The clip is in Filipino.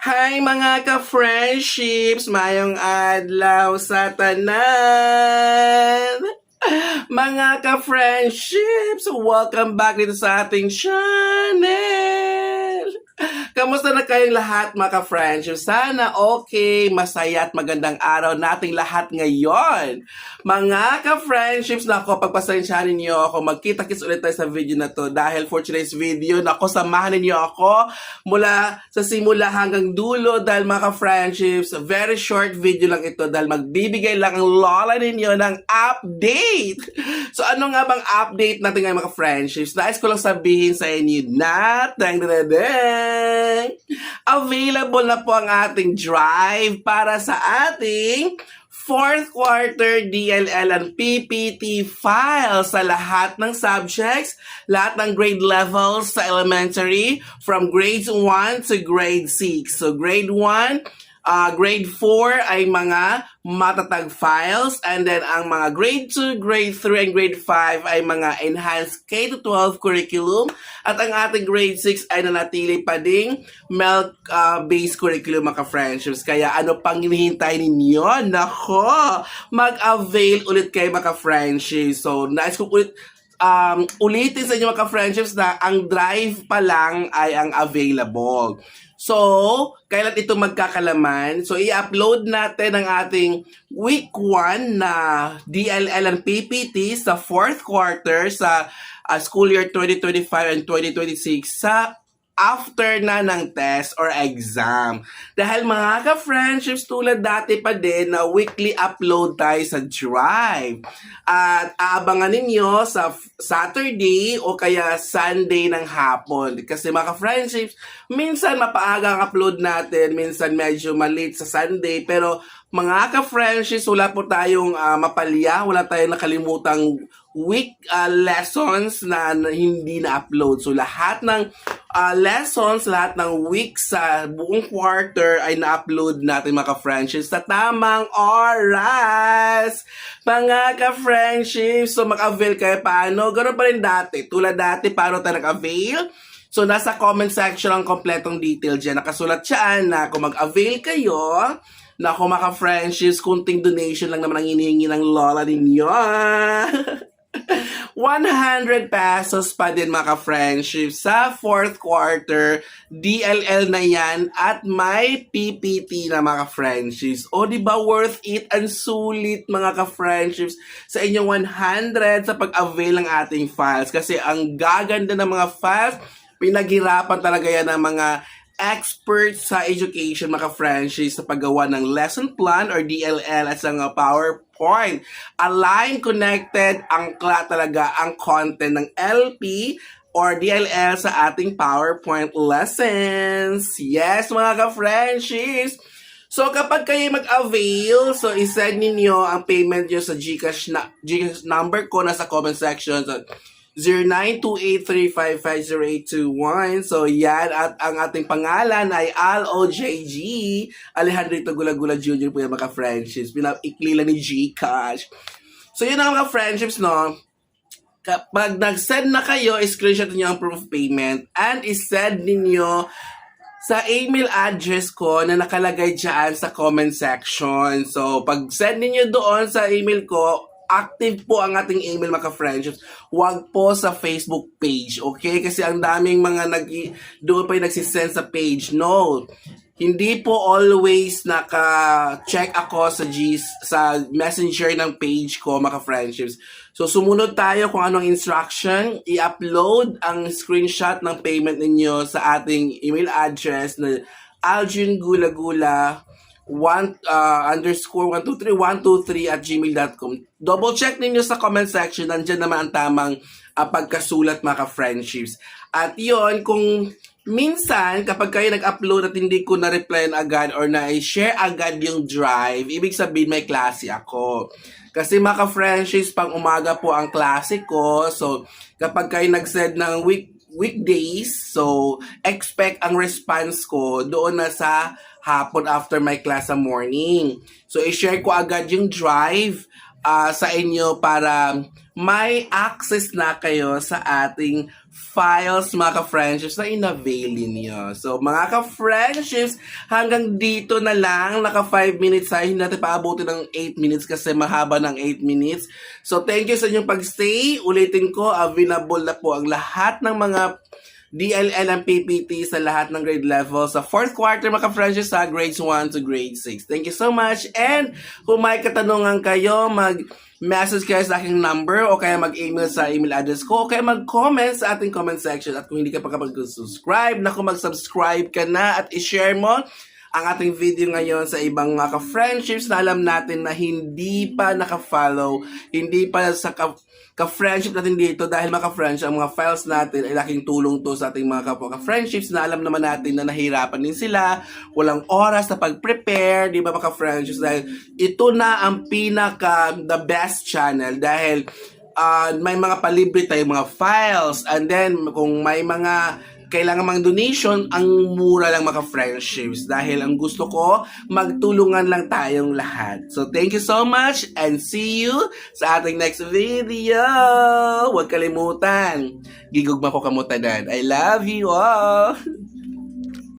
Hi mga ka-friendships! Mayong adlaw sa tanan! Mga ka-friendships! Welcome back dito sa ating channel! Kamusta na kayong lahat mga ka-friendships? Sana okay, masaya at magandang araw nating lahat ngayon. Mga ka-friendships, nako, pagpasensyahan ninyo ako, magkita-kits ulit tayo sa video na to dahil for today's video, nako, samahan ninyo ako mula sa simula hanggang dulo dahil mga ka-friendships, very short video lang ito dahil magbibigay lang ang lola ninyo ng update. So ano nga bang update natin ngayon mga ka-friendships? Nais ko lang sabihin sa inyo na available na po ang ating drive para sa ating fourth quarter DLL and PPT files sa lahat ng subjects, lahat ng grade levels sa elementary, from grades 1 to grade 6. So grade 1, grade 4 ay mga matatag files, and then ang mga grade 2, grade 3, and grade 5 ay mga enhanced K-12 curriculum, at ang ating grade 6 ay nanatili pa ding MELC-based curriculum mga friendships. Kaya ano pang hinihintay ninyo? Nako! Mag-avail ulit kayo mga friendships. So, nais ko ulitin sa inyo mga friendships na ang drive pa lang ay ang available. So, kailan ito magkakalaman? So, i-upload natin ang ating week 1 na DLL and PPT sa fourth quarter sa school year 2025 and 2026 sa after na ng test or exam. Dahil mga ka-friendships, tulad dati pa din na weekly upload tayo sa Drive. At aabangan ninyo sa Saturday o kaya Sunday ng hapon. Kasi mga ka-friendships, minsan mapaaga ang upload natin, minsan medyo malate sa Sunday, pero mga ka-friendships, wala po tayong mapalya, wala tayong nakalimutang week lessons na hindi na-upload. So lahat ng lessons, lahat ng weeks sa buong quarter ay na-upload natin mga ka-friendships sa tamang oras. Mga ka-friendships, so mag-avail kayo paano? Ganoon pa rin dati. Tulad dati, paano tayo nag-avail? So nasa comment section ang kompletong detail dyan. Nakasulat dyan na kung mag-avail kayo, na kung maka-friendships, kunting donation lang naman ang hinihingi ng lola ninyo. 100 pesos pa din mga friendships sa fourth quarter, DLL na yan, at may PPT na mga friendships. O diba worth it? Ang sulit mga ka-friendships sa inyong 100 sa pag-avail ng ating files. Kasi ang gaganda ng mga files, pinaghirapan talaga yan ng mga experts sa education, mga friendships, sa paggawa ng lesson plan or DLL at sa PowerPoint. Align, connected, angkla talaga ang content ng LP or DLL sa ating PowerPoint lessons. Yes, mga ka-friendships! So, kapag kayo mag-avail, so isend ninyo ang payment nyo sa GCash number ko nasa comment section. So, 0928355081. So, yan. At ang ating pangalan ay ALOJG. Alejandrito Gula-Gula Jr. po yung mga friendships. Pinapikli lang ni GCash. So, yun ang mga friendships, no? Kapag nag-send na kayo, screenshot niyo ang proof of payment and isend ninyo sa email address ko na nakalagay dyan sa comment section. So, pag send ninyo doon sa email ko, active po ang ating email mga friendships. Huwag po sa Facebook page, okay? Kasi ang daming mga doon pa yung nagsisend sa page. No, hindi po always naka-check ako sa messenger ng page ko mga friendships. So sumunod tayo kung anong instruction. I-upload ang screenshot ng payment ninyo sa ating email address na aljungulagula _123 Double check ninyo sa comment section, nandyan naman ang tamang pagkasulat mga friendships. At yon, kung minsan kapag kayo nag-upload at hindi ko na-replyan agad or na-share agad yung drive, ibig sabihin may klase ako. Kasi mga friendships, pang umaga po ang klase ko. So kapag kayo nag-send ng weekdays, so expect ang response ko doon na sa hapon after my class sa morning. So i-share ko agad yung drive sa inyo para may access na kayo sa ating files, mga ka-friendships, na in-avail ninyo. So, mga ka-friendships, hanggang dito na lang. Naka 5 minutes tayo. Hindi natin paabutin ng 8 minutes kasi mahaba ng 8 minutes. So, thank you sa inyong pag-stay. Ulitin ko, available na po ang lahat ng mga DLL and PPT sa lahat ng grade level sa 4th quarter, mga ka-friendships, sa grades 1 to grade 6. Thank you so much. And kung may katanungan kayo, mag-message kayo sa aking number o kaya mag-email sa email address ko o kaya mag-comment sa ating comment section. At kung hindi ka pa kapag-subscribe, naku, mag-subscribe ka na at i-share mo ang ating video ngayon sa ibang mga ka-friendships na alam natin na hindi pa naka-follow, hindi pa sa ka-friendship natin dito, dahil mga ka-friendship, ang mga files natin ay laking tulong to sa ating mga kapwa ka-friendships na alam naman natin na nahirapan din sila, walang oras na pag-prepare, di ba mga ka-friendships, dahil ito na ang the best channel dahil may mga palibre tayong mga files, and then kung may mga kailangan mang donation, ang mura lang, mga friendships, dahil ang gusto ko, magtulungan lang tayong lahat. So, thank you so much and see you sa ating next video. Huwag kalimutan, gigugma ko kamutanan. I love you all!